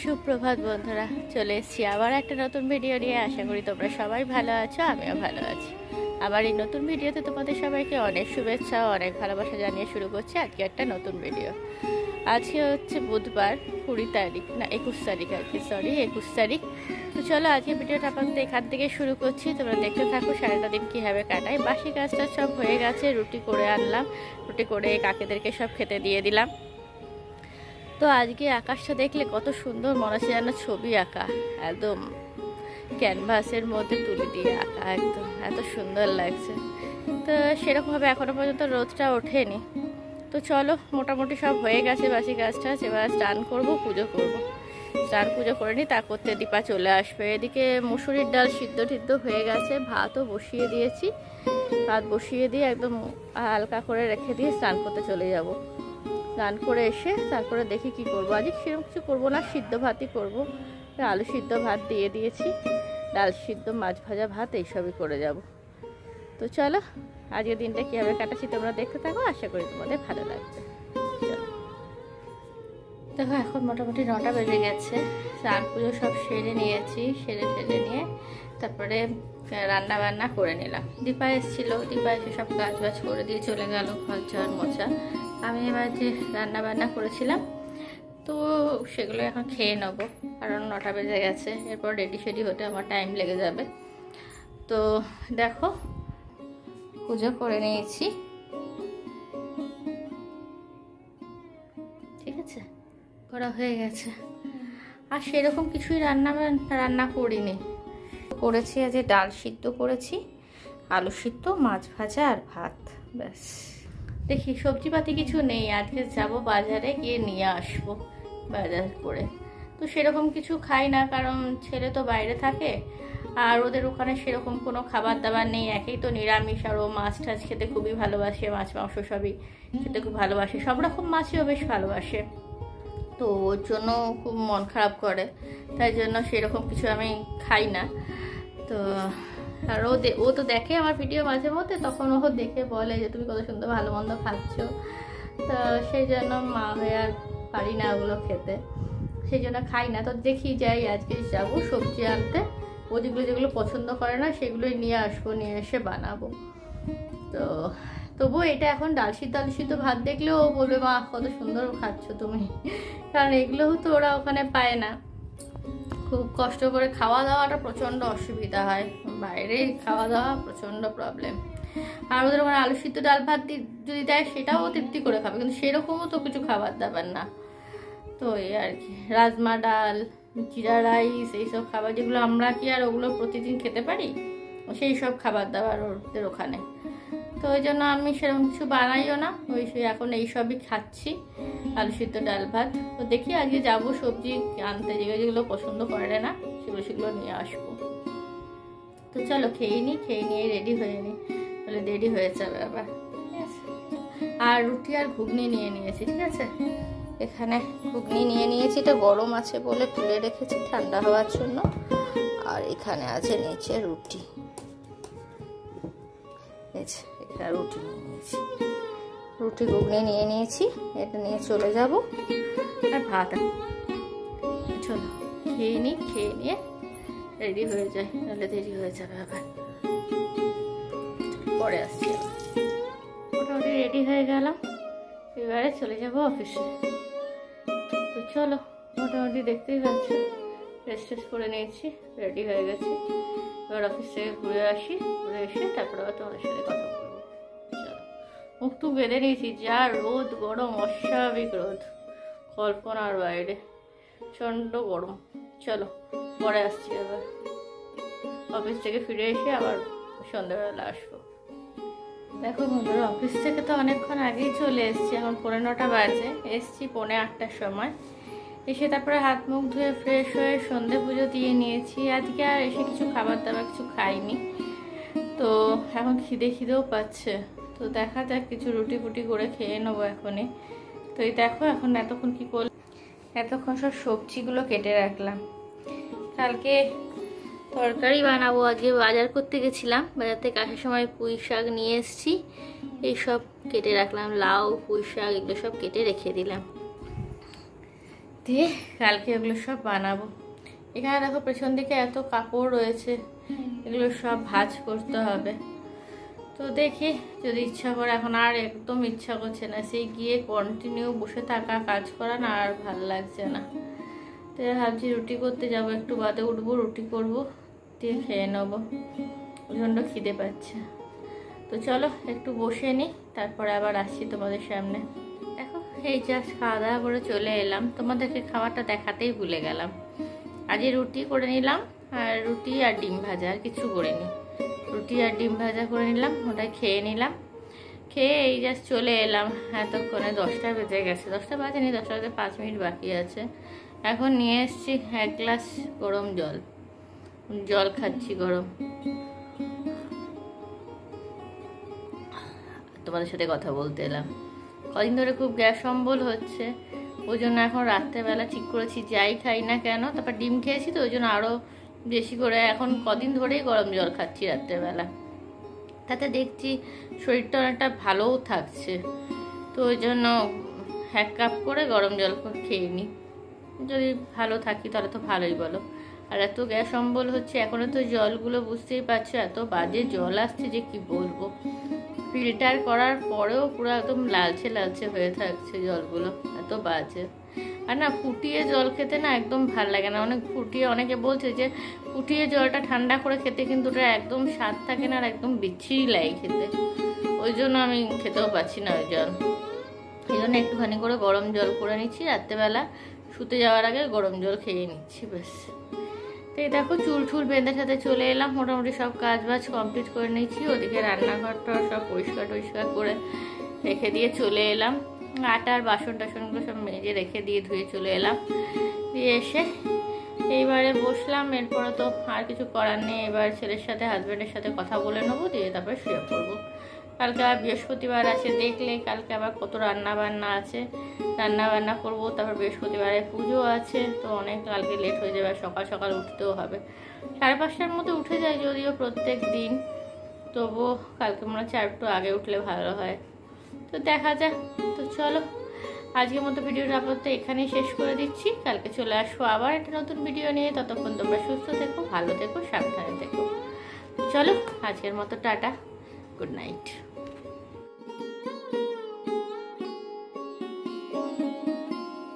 সুপ্রভাত বন্ধুরা, চলে এসেছি আবার একটা নতুন ভিডিও নিয়ে। আশা করি তোমরা সবাই ভালো আছো, আমিও ভালো আছি। আবার এই নতুন ভিডিওতে তোমাদের সবাইকে অনেক শুভেচ্ছা ও অনেক ভালোবাসা জানিয়ে শুরু করছি আজকে একটা নতুন ভিডিও। আজকে হচ্ছে বুধবার 20 তারিখ, না 21 তারিখ আর কি, 21 তারিখ। তো চলো আজকে ভিডিওটা আপাতত এখান থেকে শুরু করছি, তোমরা দেখতে থাকো সারাটা দিন কীভাবে কাটাই। বাসি কাজটা সব হয়ে গেছে, রুটি করে আনলাম, রুটি করে কাকেদেরকে সব খেতে দিয়ে দিলাম। তো আজকে আকাশটা দেখলে কত সুন্দর, মনে হচ্ছে যেন ছবি আঁকা, একদম ক্যানভাসের মধ্যে তুলে দিয়ে আঁকা, একদম এত সুন্দর লাগছে। তো সেরকমভাবে এখনও পর্যন্ত রোদটা ওঠেনি। তো চলো, মোটামুটি সব হয়ে গেছে বাসি কাজটা। এবার স্নান করবো, পুজো করবো। স্নান পুজো করে নিই, তা করতে দীপা চলে আসবে। এদিকে মুসুরির ডাল সিদ্ধ টিদ্ধ হয়ে গেছে, ভাতও বসিয়ে দিয়েছি। ভাত বসিয়ে দিয়ে একদম হালকা করে রেখে দিয়ে স্নান করতে চলে যাব। স্নান করে এসে তারপরে দেখি কি করবো। আজকে সেরকম কিছু করবো না, সিদ্ধ ভাতই করবো। আলু সিদ্ধ ভাত দিয়ে দিয়েছি, ডাল সিদ্ধ, মাছ ভাজা ভাত এইসবই করে যাব। তো চলো আজকের দিনটা কীভাবে কাটাচ্ছি তোমরা দেখতে থাকো, আশা করি তোমাদের ভালো লাগবে। চলো, দেখো এখন মোটামুটি 9টা বেজে গেছে। স্নান পুজো সব সেরে নিয়েছি, সেরে নিয়ে তারপরে রান্না বান্না করে নিলাম। দীপা এসেছিল, দীপা এসে সব কাজ বাজ করে দিয়ে চলে গেল, ঘর ঝাড় মোছা। আমি এবার যে রান্না বান্না করেছিলাম তো সেগুলো এখন খেয়ে নেবো, কারণ 9টা বেজে গেছে। এরপর রেডি সেডি হতে আমার টাইম লেগে যাবে। তো দেখো পুজো করে নিয়েছি, ঠিক আছে, করা হয়ে গেছে। আর সেরকম কিছুই রান্না করিনি। করেছি আজ ডাল সিদ্ধ করেছি, আলু সিদ্ধ, মাছ ভাজা আর ভাত, ব্যাস। দেখি সবজিপাতি কিছু নেই, আজকে যাব বাজারে, গিয়ে নিয়ে আসবো বাজার করে। তো সেরকম কিছু খাই না, কারণ ছেলে তো বাইরে থাকে আর ওদের ওখানে সেরকম কোনো খাবার দাবার নেই। একেই তো নিরামিষ, আর ও মাছ টাছ খেতে খুবই ভালোবাসে, মাছ মাংস সবই খেতে খুব ভালোবাসে, সব রকম মাছও বেশ ভালোবাসে। তো ওর জন্য খুব মন খারাপ করে, তাই জন্য সেরকম কিছু আমি খাই না। তো আর ও তো দেখে আমার ভিডিও মাঝে মধ্যে, তখন ও দেখে বলে যে তুমি কত সুন্দর ভালো মন্দ খাচ্ছ। তো সেই জন্য মা হয়ে আর পারি না ওগুলো খেতে, সেই জন্য খাই না। তো দেখি যাই, আজকে যাবো সবজি আনতে, ও যেগুলো পছন্দ করে না সেগুলোই নিয়ে আসবো, নিয়ে এসে বানাবো। তো তবুও এটা এখন ডাল সিদ্ধ ভাত দেখলেও ও বলবে মা কত সুন্দর খাচ্ছ তুমি, কারণ এগুলোও তো ওরা ওখানে পায় না। খুব কষ্ট করে খাওয়া দাওয়াটা প্রচণ্ড অসুবিধা হয়, বাইরে খাওয়া দাওয়া প্রচণ্ড প্রবলেম। আর ওদের ওখানে আলু সিদ্ধ ডাল ভাত যদি দেয় সেটাও তৃপ্তি করে খাবে, কিন্তু সেরকমও তো কিছু খাবার দাবার না। তো এই আর কি, রাজমা ডাল, জিরা রাইস, এইসব খাবার যেগুলো আমরা কি আর ওগুলো প্রতিদিন খেতে পারি, সেই সব খাবার দাবার ওদের ওখানে। তো ওই জন্য আমি সেরকম কিছু বানাইও না, এখন এইসবই খাচ্ছি, আলু সিদ্ধ ডাল ভাত। তো দেখি আজকে যাবো সবজি আনতে, যেগুলো পছন্দ করে না সেগুলো নিয়ে আসবো। তো চলো খেয়ে নিয়ে রেডি হয়ে নিই, তাহলে দেরি হয়ে যাবে আবার, ঠিক আছে। আর রুটি আর ঘুগনি নিয়ে নিয়েছি, ঠিক আছে। এখানে ঘুগনি নিয়ে নিয়েছি, এটা গরম আছে বলে তুলে রেখেছি ঠান্ডা হওয়ার জন্য। আর এখানে আছে নিচে রুটি, এখানে রুটি নিয়ে নিয়েছি, রুটি ঘুগনি নিয়ে নিয়েছি। এটা নিয়ে চলে যাব, আর ভাত। চলো খেয়ে নিয়ে রেডি হয়ে যায়, নাহলে দেরি হয়ে যাবে আবার, পরে আসছি। মোটামুটি রেডি হয়ে গেলাম, এবারে চলে যাব অফিসে। তো চলো, মোটামুটি দেখতেই পাচ্ছ রেস্ট করে নিয়েছি, রেডি হয়ে গেছি। এবার অফিস থেকে ঘুরে আসি, ঘুরে এসে তারপরে আবার তোমাদের সাথে কথা বলবো। চলো, মুখ টুক বেঁধে নিয়েছি, যা রোদ গরম, অস্বাভাবিক রোদ, কল্পনার বাইরে, প্রচণ্ড গরম। চলো পরে আসছি, আবার অফিস থেকে ফিরে এসে আবার সন্ধ্যাবেলা আসবো। দেখো বন্ধুরা, অফিস থেকে তো অনেকক্ষণ আগেই চলে এসেছি, এখন 9:15 বাজে। এসছি 7:45-টার সময়, এসে তারপরে হাত মুখ ধুয়ে ফ্রেশ হয়ে সন্ধে পুজো দিয়ে নিয়েছি। আজকে আর এসে কিছু খাবার দাবার কিছু খাইনি, তো এখন খিদেও পাচ্ছে। তো দেখা যাক, কিছু রুটি ফুটি করে খেয়ে নেবো এখনই। তো এই দেখো এখন এতক্ষণ কি করলাম, এতক্ষণ সব সবজিগুলো কেটে রাখলাম, কালকে তরকারি বানাবো। আজকে বাজার করতে গেছিলাম, বাজার থেকে আসার সময় পুঁই শাক নিয়ে এসেছি, এইসব কেটে রাখলাম, লাউ পুঁই শাক এগুলো সব কেটে রেখে দিলাম। দিয়ে কালকে ওগুলো সব বানাবো। এখানে দেখো পেছন দিকে এত কাপড় রয়েছে, এগুলো সব ভাঁজ করতে হবে। তো দেখি যদি ইচ্ছা করে, এখন আর একদম ইচ্ছা করছে না, সেই গিয়ে কন্টিনিউ বসে থাকা কাজ করা না আর ভাল লাগছে না। তো ভাবছি রুটি করতে যাব, একটু বাদে উঠবো, রুটি করব, দিয়ে খেয়ে নেবো, প্রচণ্ড খিদে পাচ্ছে। তো চলো একটু বসে নিই, তারপরে আবার আসছি তোমাদের সামনে। দেখো এই জাস্ট খাওয়া দাওয়া করে চলে এলাম, তোমাদেরকে খাবারটা দেখাতেই ভুলে গেলাম। আজকে রুটি করে নিলাম, আর রুটি আর ডিম ভাজা, আর কিছু করিনি। রুটি আর ডিম ভাজা করে নিলাম, ওটাই খেয়ে নিলাম। খেয়ে এই জাস্ট চলে এলাম, এতক্ষণে 10টা বেজে গেছে। 10টা বাজেনি, 10টা বাজে 5 মিনিট বাকি আছে। এখন নিয়ে এসছি 1 গ্লাস গরম জল খাচ্ছি গরম। তোমাদের সাথে কথা বলতে এলাম। কদিন ধরে খুব গ্যাস অম্বল হচ্ছে, ওই জন্য এখন রাত্রেবেলা ঠিক করেছি যাই খাই না কেন, তারপর ডিম খেয়েছি তো ওই জন্য আরও বেশি করে এখন কদিন ধরেই গরম জল খাচ্ছি রাত্রেবেলা। তাতে দেখছি শরীরটা অনেকটা ভালোও থাকছে, তো ওই জন্য 1 কাপ করে গরম জল খেয়ে নিই। যদি ভালো থাকি তাহলে তো ভালোই বলো। আর এত গ্যাস অম্বল হচ্ছে এখনও তো জলগুলো বুঝতেই পারছো এত বাজে জল আসছে যে কি বলবো। ফিল্টার করার পরেও পুরো একদম লালচে লালচে হয়ে থাকছে জলগুলো, এত বাজে। আর না ফুটিয়ে জল খেতে না একদম ভাল লাগে না। অনেকে বলছে যে ফুটিয়ে জলটা ঠান্ডা করে খেতে, কিন্তু ওটা একদম স্বাদ থাকে না, আর একদম বিচ্ছিরি লাগে খেতে। ওই জন্য আমি খেতেও পাচ্ছি না ওই জল। এই জন্য একটুখানি করে গরম জল করে নিচ্ছি, রাত্রেবেলা শুতে যাওয়ার আগে গরম জল খেয়ে নিচ্ছি ব্যাস। তো এই দেখো চুল বেঁধে সাথে চলে এলাম, মোটামুটি সব কাজ বাজ কমপ্লিট করে নিচ্ছি। ওদিকে রান্নাঘরটা সব পরিষ্কার করে রেখে দিয়ে চলে এলাম। আটার বাসন টাসনগুলো সব মেজে রেখে দিয়ে ধুয়ে চলে এলাম। দিয়ে এসে এইবারে বসলাম, এরপরে তো আর কিছু করার নেই। এবার ছেলের সাথে হাজব্যান্ডের সাথে কথা বলে নেবো, দিয়ে তারপরে শুয়ে পড়বো। কালকে আর বৃহস্পতিবার আছে, দেখলে কালকে আবার কত রান্না বান্না আছে, রান্না বান্না করবো। তারপর বৃহস্পতিবারে পুজো আছে, তো অনেক কালকে লেট হয়ে যাবে, সকাল সকাল উঠতেও হবে। 5:30টার মধ্যে উঠে যায় যদিও প্রত্যেক দিন, তবুও কালকে মনে হচ্ছে আর একটু আগে উঠলে ভালো হয়। তো দেখা যাক। তো চলো আজকের মতো ভিডিওটা আপাতত এখানেই শেষ করে দিচ্ছি। কালকে চলে আসবো আবার একটা নতুন ভিডিও নিয়ে। ততক্ষণ তোমরা সুস্থ থেকো, ভালো থেকো, সাবধানে থেকো। চলো আজকের মতো টাটা, গুড নাইট।